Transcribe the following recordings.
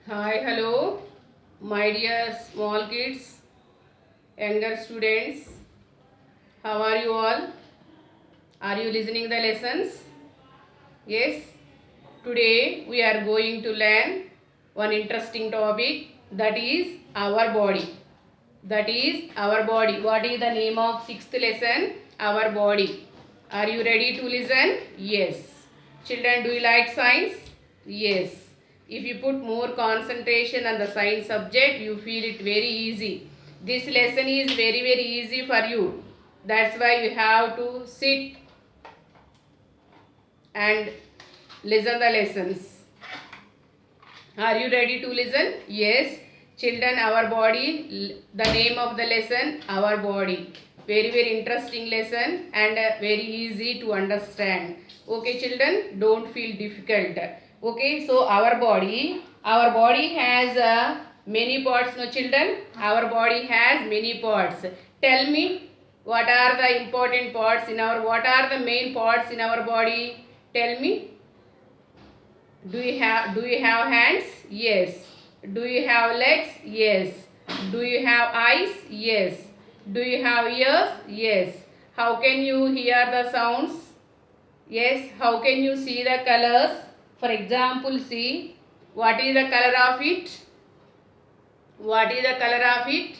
Hi, hello, my dear small kids, younger students. How are you all? Are you listening the lessons? Yes. Today we are going to learn one interesting topic, that is our body. That is our body. What is the name of sixth lesson? Our body. Are you ready to listen? Yes. Children, do you like science? Yes. If you put more concentration on the science subject, you feel it very easy. This lesson is very easy for you. That's why you have to sit and listen the lessons. Are you ready to listen? Yes. Children, our body, the name of the lesson, our body. Very interesting lesson and very easy to understand. Okay, children, don't feel difficult. Okay, so our body has many parts, no children? Our body has many parts. Tell me, what are the important parts what are the main parts in our body? Tell me. Do you have hands? Yes. Do you have legs? Yes. Do you have eyes? Yes. Do you have ears? Yes. How can you hear the sounds? Yes. How can you see the colors? For example, see, what is the color of it? What is the color of it?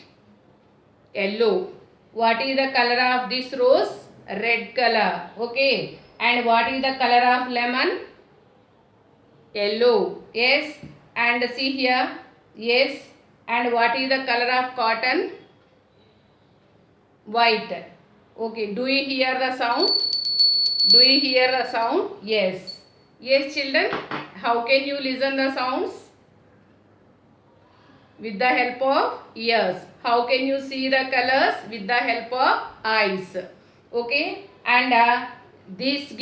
Yellow. What is the color of this rose? Red color. Okay. And what is the color of lemon? Yellow. Yes. And see here. Yes. And what is the color of cotton? White. Okay. Do you hear the sound? Do you hear the sound? Yes. Yes, children. How can you listen the sounds? With the help of ears. How can you see the colors? With the help of eyes. Okay. And this is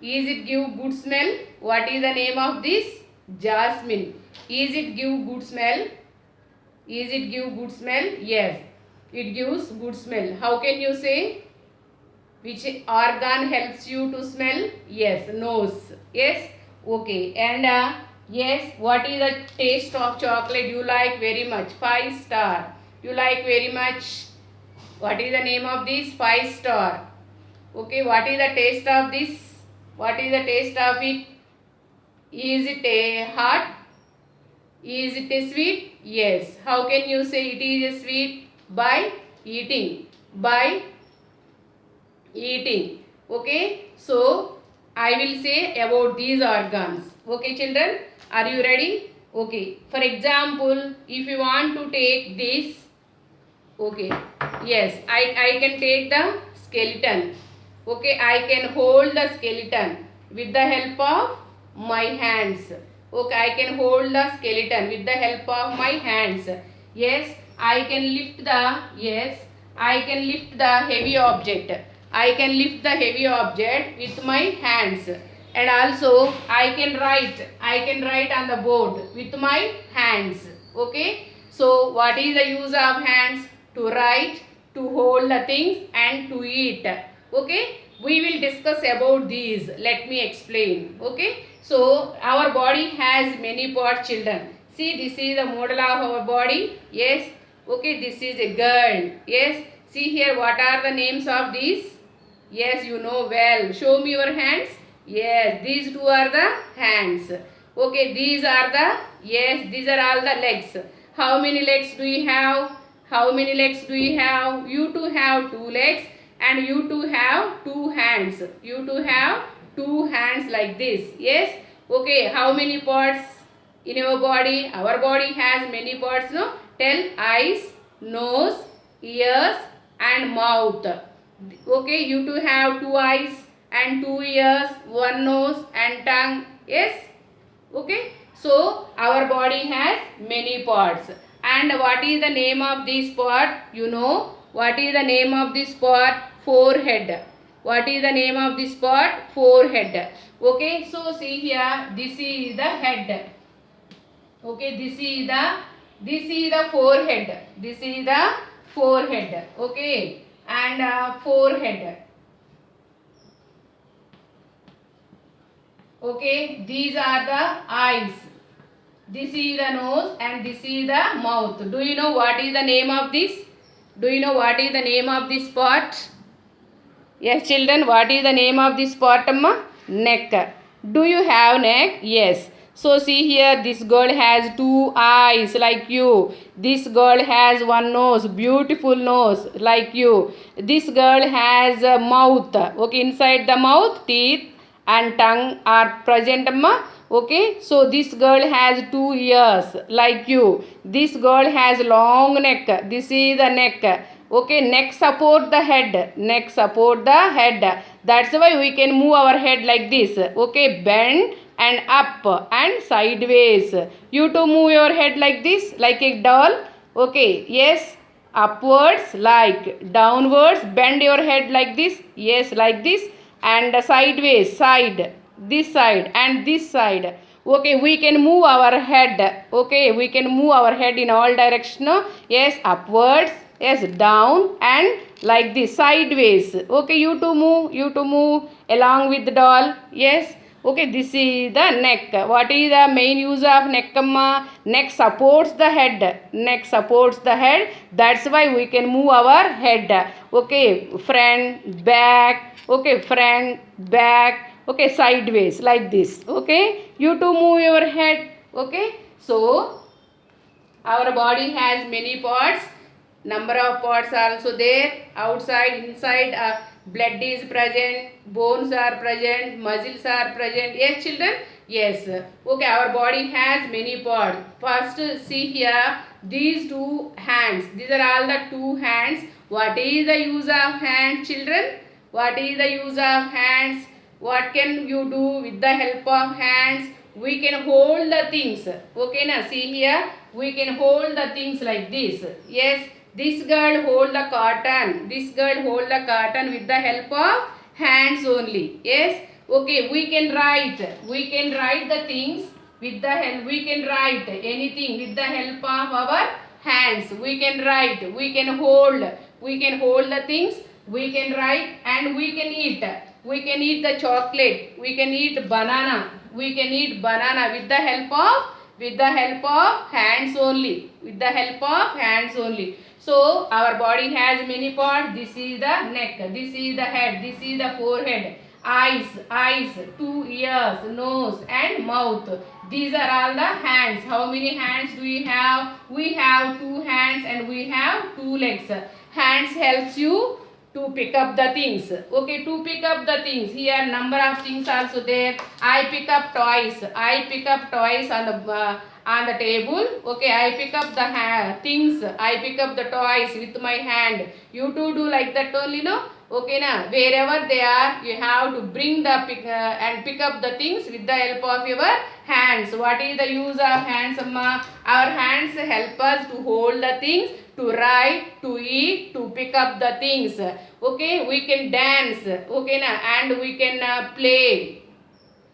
it give good smell? What is the name of this? Jasmine. Is it give good smell? Is it give good smell? Yes. It gives good smell. How can you say? Which organ helps you to smell? Yes, nose. Yes. Okay. And yes, what is the taste of chocolate you like very much? 5 star. You like very much. What is the name of this? 5 star. Okay. What is the taste of this? What is the taste of it? Is it a hot? Is it a sweet? Yes. How can you say it is a sweet? By eating. By eating. Okay. So, I will say about these organs. Okay, children. Are you ready? Okay. For example, if you want to take this. Okay. Yes. I can take the skeleton. Okay. I can hold the skeleton with the help of my hands. Okay. I can hold the skeleton with the help of my hands. Yes. I can lift the, yes. I can lift the heavy object. I can lift the heavy object with my hands. And also I can write on the board with my hands. Okay. So what is the use of hands? To write, to hold the things and to eat. Okay. We will discuss about these. Let me explain. Okay. So our body has many parts, children. See, this is the model of our body. Yes. Okay. This is a girl. Yes. See here, what are the names of these? Yes, you know well. Show me your hands. Yes, these two are the hands. Okay, these are the, yes, these are all the legs. How many legs do you have? How many legs do you have? You two have 2 legs and you two have 2 hands. You two have 2 hands like this. Yes. Okay, how many parts in your body? Our body has many parts, no? Tell. Eyes, nose, ears and mouth. Okay, you two have 2 eyes and 2 ears, 1 nose and tongue. Yes. Okay. So our body has many parts. And what is the name of this part? You know. What is the name of this part? Forehead. What is the name of this part? Forehead. Okay. So see here. This is the head. Okay. This is the forehead. This is the forehead. Okay. And forehead. Okay. These are the eyes. This is the nose and this is the mouth. Do you know what is the name of this? Do you know what is the name of this part? Yes, children, what is the name of this part, amma? Neck. Do you have neck? Yes. So see here, this girl has two eyes like you. This girl has one nose, beautiful nose like you. This girl has a mouth. Okay, inside the mouth, teeth and tongue are present, amma. Okay, so this girl has two ears like you. This girl has long neck. This is the neck. Okay, neck support the head. Neck support the head. That's why we can move our head like this. Okay, bend and up and sideways. You to move your head like this, like a doll. Okay, yes. Upwards, like downwards. Bend your head like this. Yes, like this. And sideways, side. This side and this side. Okay, we can move our head. Okay, we can move our head in all direction. Yes, upwards. Yes, down and like this, sideways. Okay, you to move along with the doll. Yes. Okay, this is the neck. What is the main use of neck, amma? Neck supports the head. Neck supports the head. That's why we can move our head. Okay, front, back. Okay, front, back. Okay, sideways like this. Okay, you to move your head. Okay, so our body has many parts. Number of parts are also there. Outside, inside, blood is present, bones are present, muscles are present. Yes, children? Yes. Okay, our body has many parts. First, see here, these two hands. These are all the two hands. What is the use of hands, children? What is the use of hands? What can you do with the help of hands? We can hold the things. Okay, now see here, we can hold the things like this. Yes, this girl hold the cotton. This girl hold the cotton with the help of hands only. Yes, okay, we can write. We can write the things with the help. We can write anything with the help of our hands. We can write. We can hold. We can hold the things. We can write and we can eat. We can eat the chocolate. We can eat banana. We can eat banana with the help of hands only. With the help of hands only. So our body has many parts. This is the neck. This is the head. This is the forehead. Eyes, two ears, nose and mouth. These are all the hands. How many hands do we have? We have two hands and we have two legs. Hands helps you to pick up the things. Okay, to pick up the things. Here number of things also there. I pick up toys. I pick up toys on the table. Okay, I pick up the things. I pick up the toys with my hand. You too do like that only, no? Okay, now wherever they are, you have to bring the and pick up the things with the help of your hands. What is the use of hands, amma? Our hands help us to hold the things, to write, to eat, to pick up the things. Okay, we can dance. Okay, now and we can play.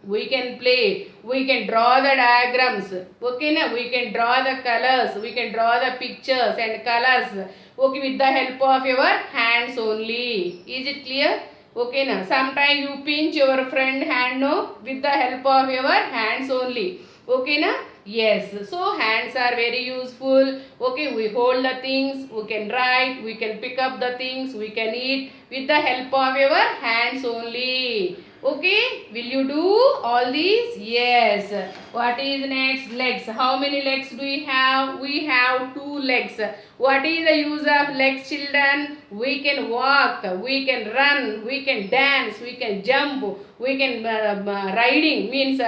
We can play. We can draw the diagrams. Okay, now we can draw the colors. We can draw the pictures and colors. Okay, with the help of your hands only. Is it clear? Okay, now sometimes you pinch your friend hand, no, with the help of your hands only. Okay, now. Yes, so hands are very useful. Okay, we hold the things, we can write, we can pick up the things, we can eat with the help of your hands only. Okay, will you do all these? Yes. What is next? Legs. How many legs do we have? We have two legs. What is the use of legs, children? We can walk, we can run, we can dance, we can jump, we can riding means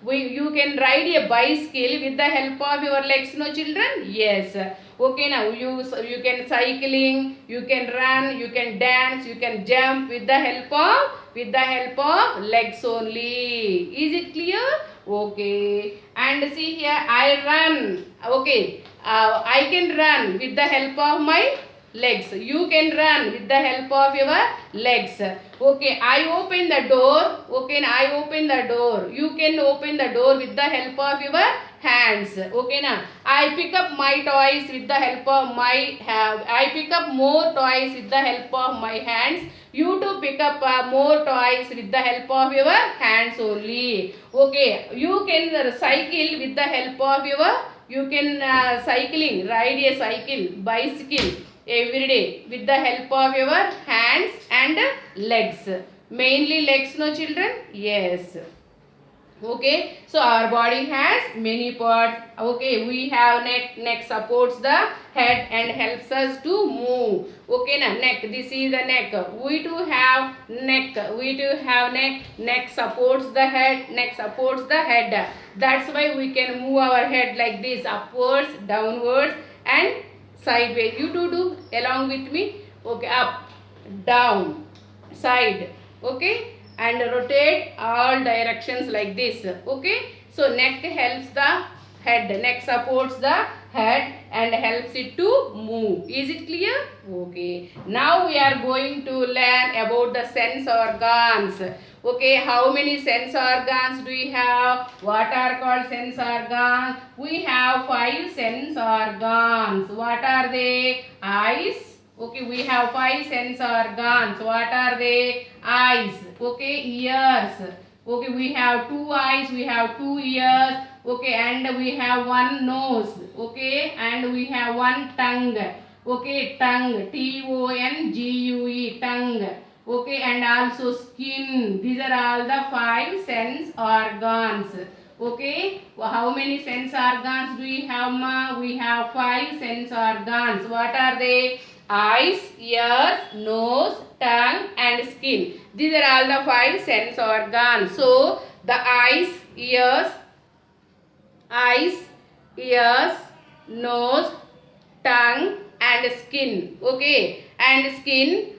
you can ride a bicycle with the help of your legs, no, children? Yes. Okay, now you can cycling, you can run, you can dance, you can jump with the help of legs only. Is it clear? Okay. And see here, I run. Okay, I can run with the help of my legs. You can run with the help of your legs. Okay, I open the door. Okay, I open the door. You can open the door with the help of your hands. Okay na? I pick up my toys with the help of my I pick up more toys with the help of my hands. You to pick up more toys with the help of your hands only. Okay, you can cycle with the help of your, you can cycling, ride a cycle, bicycle every day with the help of your hands and legs. Mainly legs, no children? Yes. Okay, so our body has many parts. Okay, we have neck. Neck supports the head and helps us to move. Okay, na neck. This is the neck. We do have neck. We do have neck. Neck supports the head. Neck supports the head. That's why we can move our head like this, upwards, downwards, and sideways. You do along with me. Okay, up, down, side. Okay, and rotate all directions like this. Okay, so neck helps the head, neck supports the head and helps it to move. Is it clear? Okay, now we are going to learn about the sense organs. Okay, how many sense organs do we have? What are called sense organs? We have 5 sense organs. What are they? Eyes. Okay, we have 5 sense organs. What are they? Eyes. Okay, ears. Okay, we have 2 eyes, we have 2 ears. Okay, and we have 1 nose. Okay, and we have 1 tongue. Okay, tongue. Tongue. Tongue. Okay, and also skin. These are all the 5 sense organs. Okay, how many sense organs do we have, ma? We have 5 sense organs. What are they? Eyes, ears, nose, tongue and skin. These are all the 5 sense organs. So, the eyes, ears, nose, tongue and skin. Okay, and skin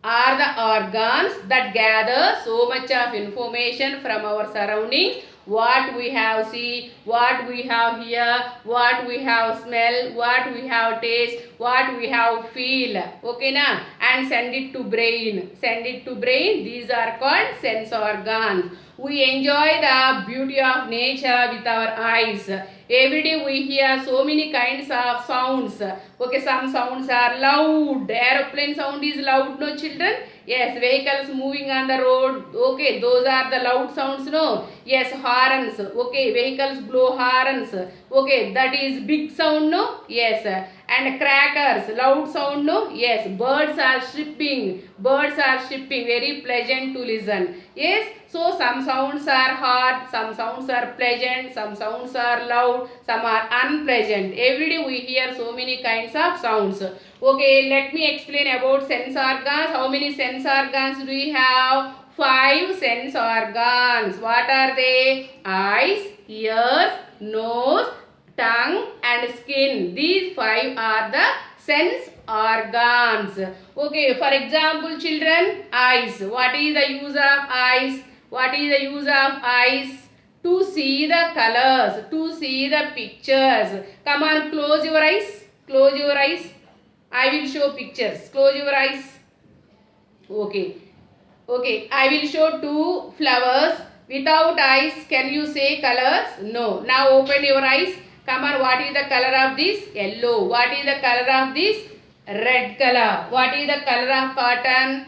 are the organs that gather so much of information from our surroundings. What we have see, what we have hear, what we have smell, what we have taste, what we have feel. Okay na? And send it to brain. Send it to brain. These are called sense organs. We enjoy the beauty of nature with our eyes. Every day we hear so many kinds of sounds. Okay, some sounds are loud. Aeroplane sound is loud, no children? Yes, vehicles moving on the road. Okay, those are the loud sounds, no? Yes, horns. Okay, vehicles blow horns. Okay, that is big sound, no? Yes. And crackers, loud sound, no? Yes, birds are chirping. Birds are chirping, very pleasant to listen. Yes, so some sounds are hard, some sounds are pleasant, some sounds are loud, some are unpleasant. Every day we hear so many kinds of sounds. Okay, let me explain about sense organs. How many sense organs do we have? 5 sense organs. What are they? Eyes, ears, nose, tongue and skin. These 5 are the sense organs. Okay, for example, children, eyes. What is the use of eyes? What is the use of eyes? To see the colors, to see the pictures. Come on, close your eyes. Close your eyes. I will show pictures. Close your eyes. Okay. Okay, I will show 2 flowers. Without eyes, can you say colors? No. Now open your eyes. Come on, what is the color of this? Yellow. What is the color of this? Red color. What is the color of cotton?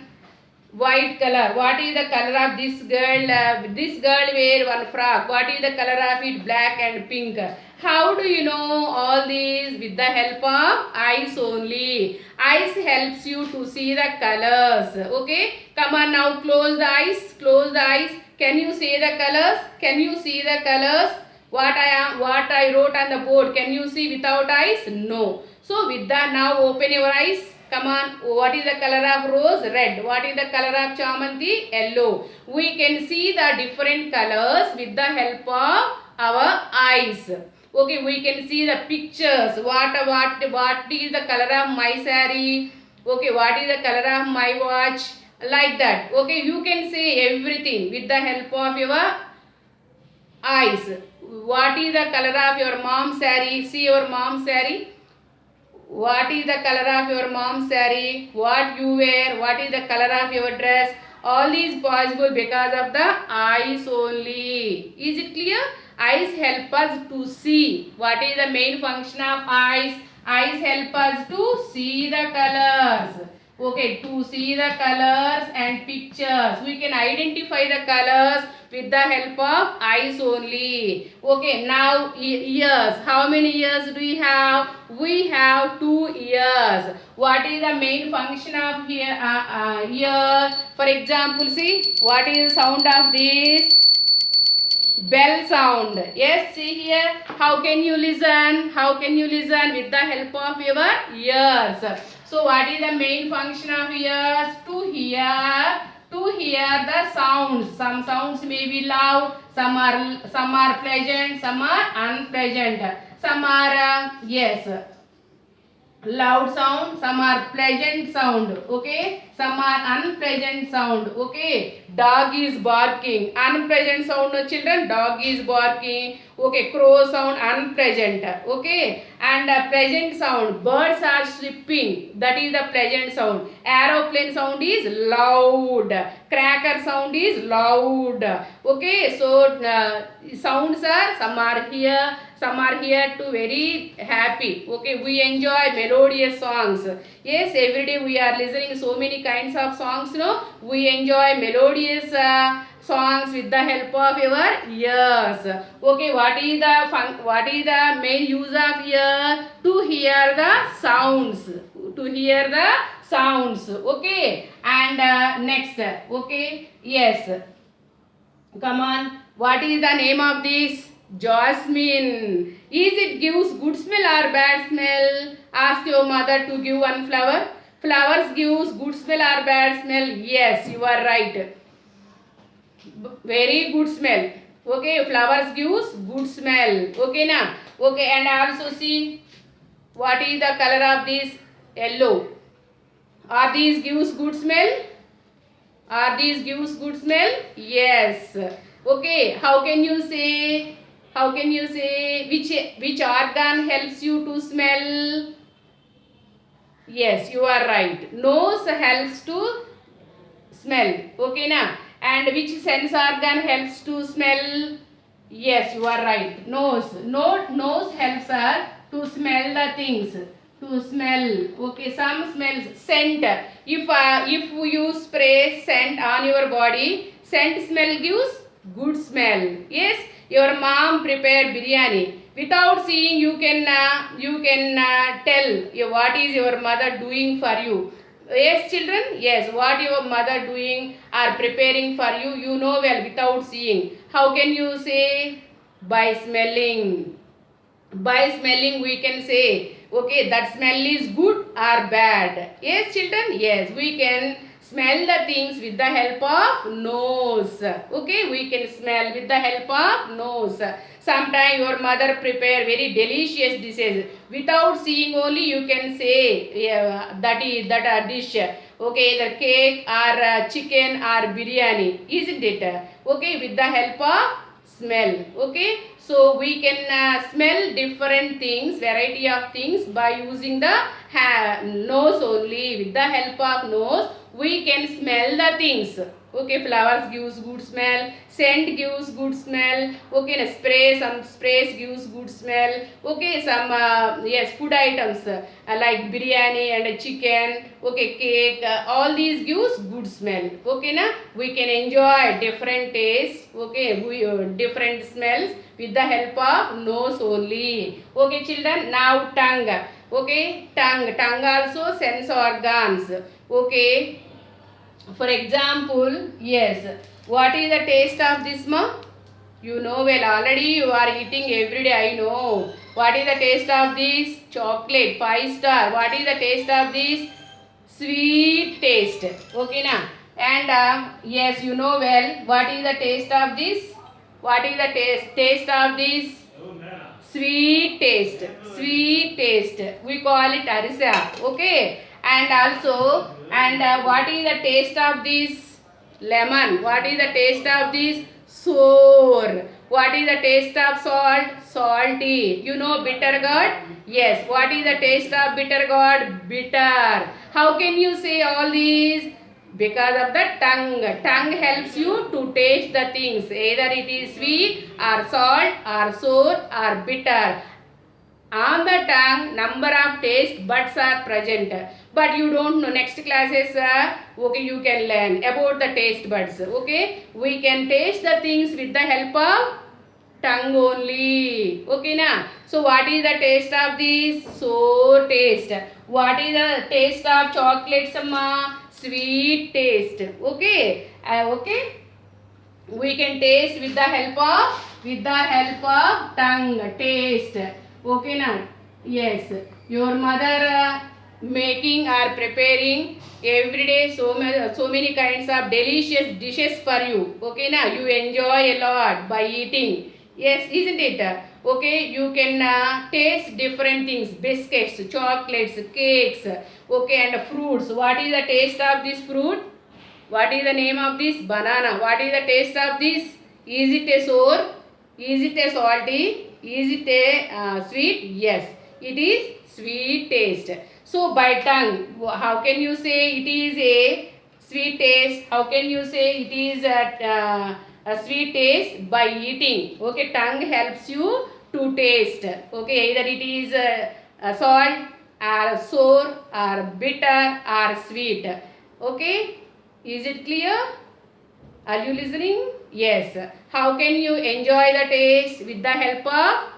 White color. What is the color of this girl? This girl wear one frock. What is the color of it? Black and pink. How do you know all these? With the help of eyes only. Eyes helps you to see the colors. Okay. Come on, now close the eyes. Close the eyes. Can you see the colors? Can you see the colors? What I wrote on the board. Can you see without eyes? No. So with that, now open your eyes. Come on. What is the color of rose? Red. What is the color of chamanti? Yellow. We can see the different colors with the help of our eyes. Okay, we can see the pictures. What is the color of my saree? Okay, what is the color of my watch? Like that. Okay, you can see everything with the help of your eyes. What is the color of your mom's saree? See your mom's saree. What is the color of your mom's saree? What you wear? What is the color of your dress? All is possible because of the eyes only. Is it clear? Eyes help us to see. What is the main function of eyes? Eyes help us to see the colors. Okay, to see the colors and pictures. We can identify the colors with the help of eyes only. Okay, now ears. How many ears do we have? We have 2 ears. What is the main function of ear? For example, see what is the sound of this? Bell sound. Yes, see here. How can you listen? How can you listen? With the help of your ears. So what is the main function of ears? To hear the sounds. Some sounds may be loud, some are pleasant, some are unpleasant. Some are yes, loud sound, some are pleasant sound, okay, some are unpleasant sound, okay. Dog is barking, unpleasant sound, no children. Dog is barking, okay. Crow sound, unpleasant, okay. And pleasant sound, birds are chirping, that is the pleasant sound. Aeroplane sound is loud, cracker sound is loud, okay. So sounds are, some are here to very happy, okay. We enjoy melodious songs. Yes, every day we are listening so many kinds of songs, no. We enjoy melodious songs with the help of your ears. Okay, what is the main use of ear? To hear the sounds. To hear the sounds. Okay, and next, okay, yes. Come on, what is the name of this? Jasmine. Is it gives good smell or bad smell? Ask your mother to give one flower. Flowers gives good smell or bad smell? Yes, you are right. Very good smell. Okay, flowers gives good smell. Okay na? Okay, and also see what is the color of this? Yellow. Are these gives good smell? Are these gives good smell? Yes. Okay, how can you say? How can you say which organ helps you to smell? Yes, you are right. Nose helps to smell. Okay na? And which sense organ helps to smell? Yes, you are right. Nose. Nose helps us to smell the things. To smell. Okay, some smells. Scent. If you spray scent on your body, scent smell gives good smell. Yes, your mom prepared biryani. Without seeing, you can tell what is your mother doing for you. Yes, children. Yes, what your mother doing or preparing for you, you know well without seeing. How can you say? By smelling. By smelling we can say, okay, that smell is good or bad. Yes, children. Yes, we can smell the things with the help of nose. Okay, we can smell with the help of nose. Sometimes your mother prepare very delicious dishes. Without seeing only you can say, yeah, that a dish. Okay, either cake or chicken or biryani, isn't it? Okay, with the help of smell. Okay, so we can smell different things, variety of things by using the nose only. With the help of nose we can smell the things. Okay, flowers gives good smell, scent gives good smell. Okay, some sprays gives good smell. Okay, some yes, food items like biryani and chicken, okay, cake, all these gives good smell. Okay na, we can enjoy different tastes, okay, different smells with the help of nose only. Okay, children, now tongue. Okay, tongue also sense organs. Okay, for example, yes, what is the taste of this, ma? You know well, already you are eating every day, I know. What is the taste of this? Chocolate, 5 star. What is the taste of this? Sweet taste. Okay na? And yes, you know well, what is the taste of this? What is the taste of this? Sweet taste. Sweet taste. We call it arisa. Okay. And also, and what is the taste of this? Lemon. What is the taste of this? Sour. What is the taste of salt? Salty. You know bitter gourd? Yes. What is the taste of bitter gourd? Bitter. How can you say all these? Because of the tongue. Tongue helps you to taste the things. Either it is sweet or salt or sour or bitter. On the tongue, number of taste buds are present. But you don't know. Next classes, okay, you can learn about the taste buds. Okay, we can taste the things with the help of tongue only. Okay na? So what is the taste of this? Sour taste. What is the taste of chocolates, amma? Sweet taste. Okay. Okay. We can taste with the help of tongue. Taste. Okay na? Yes. Your mother making or preparing every day so many kinds of delicious dishes for you. Okay na? You enjoy a lot by eating. Yes, isn't it? Okay, you can taste different things, biscuits, chocolates, cakes, okay, and fruits. What is the taste of this fruit? What is the name of this? Banana. What is the taste of this? Is it a sour? Is it a salty? Is it a sweet? Yes, it is sweet taste. So by tongue, how can you say it is a sweet taste? How can you say it is a sweet taste? By eating. Okay, tongue helps you to taste. Okay, either it is a salt or sour or bitter or sweet. Okay, is it clear? Are you listening? Yes. How can you enjoy the taste? With the help of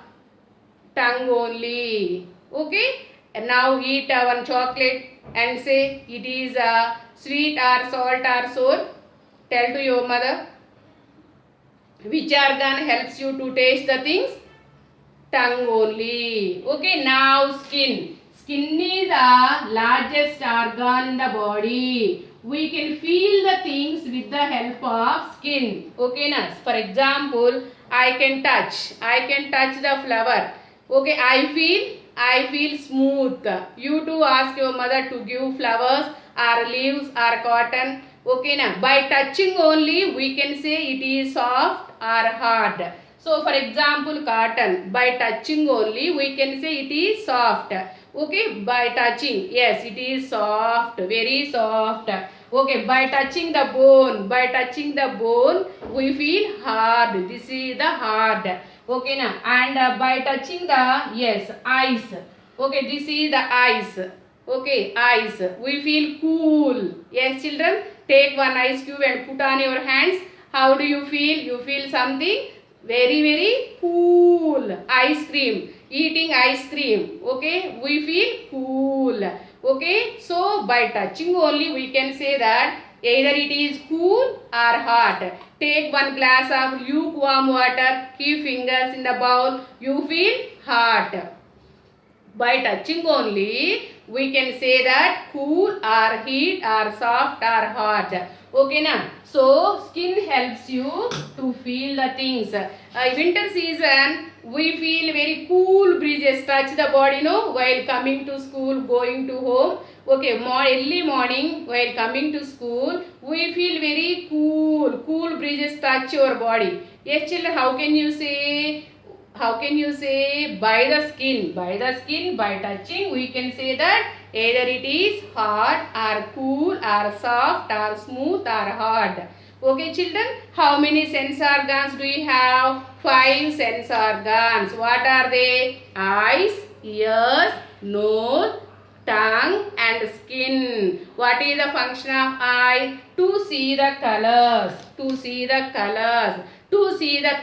tongue only. Okay. And now eat one chocolate and say it is sweet or salt or sour. Tell to your mother. Which organ helps you to taste the things? Tongue only. Okay. Now skin. Skin is the largest organ in the body. We can feel the things with the help of skin. Okay na? For example, I can touch the flower. Okay, I feel smooth. You too ask your mother to give flowers or leaves or cotton. Okay na? By touching only we can say it is soft or hard. So for example, cotton, by touching only we can say it is soft. Okay, by touching, yes, it is soft, very soft. Okay, by touching the bone, we feel hard. This is the hard. Okay, na? And by touching the, yes, eyes. Okay, this is the eyes. Okay, eyes. We feel cool. Yes, children, take one ice cube and put on your hands. How do you feel? You feel something very cool. Ice cream. Eating ice cream. Okay, we feel cool. Okay, so by touching only we can say that either it is cool or hot. Take one glass of lukewarm water, keep fingers in the bowl, you feel hot. By touching only we can say that cool or heat or soft or hot. Okay na? So skin helps you to feel the things. Winter season we feel very cool breezes touch the body, no, while coming to school, going to home. Okay, early morning while coming to school we feel very cool breezes touch your body. Yes children, how can you say by the skin? By touching we can say that either it is hot or cool or soft or smooth or hard. Okay children, how many sense organs do you have? 5 sense organs. What are they? Eyes, ears, nose, tongue and skin. What is the function of eye? To see the colors, to see the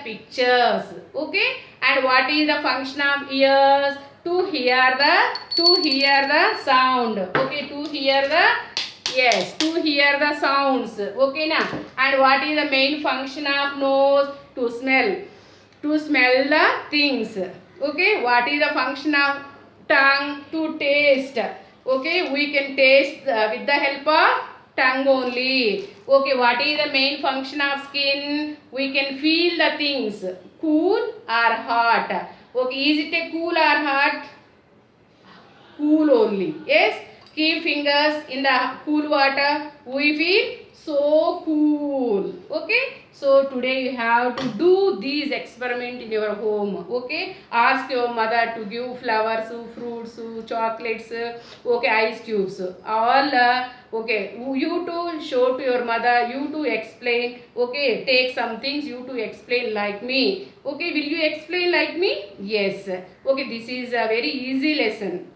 pictures. Okay, and what is the function of ears? To hear the sound. Okay, to hear the sounds. Okay na? And what is the main function of nose? To smell the things. Okay, what is the function of tongue? To taste. Okay, we can taste with the help of tongue only. Okay, what is the main function of skin? We can feel the things, cool or hot. Okay, is it a cool or hot? Cool only. Yes, keep fingers in the cool water, we feel so cool. Okay, so today you have to do these experiment in your home. Okay, ask your mother to give flowers, fruits, chocolates, okay, ice cubes, all. Okay, you to show to your mother, you to explain. Okay, take some things, you to explain like me. Okay, will you explain like me? Yes. Okay, this is a very easy lesson.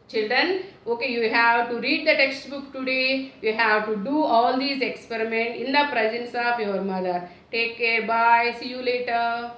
Children, okay, you have to read the textbook today. You have to do all these experiments in the presence of your mother. Take care. Bye. See you later.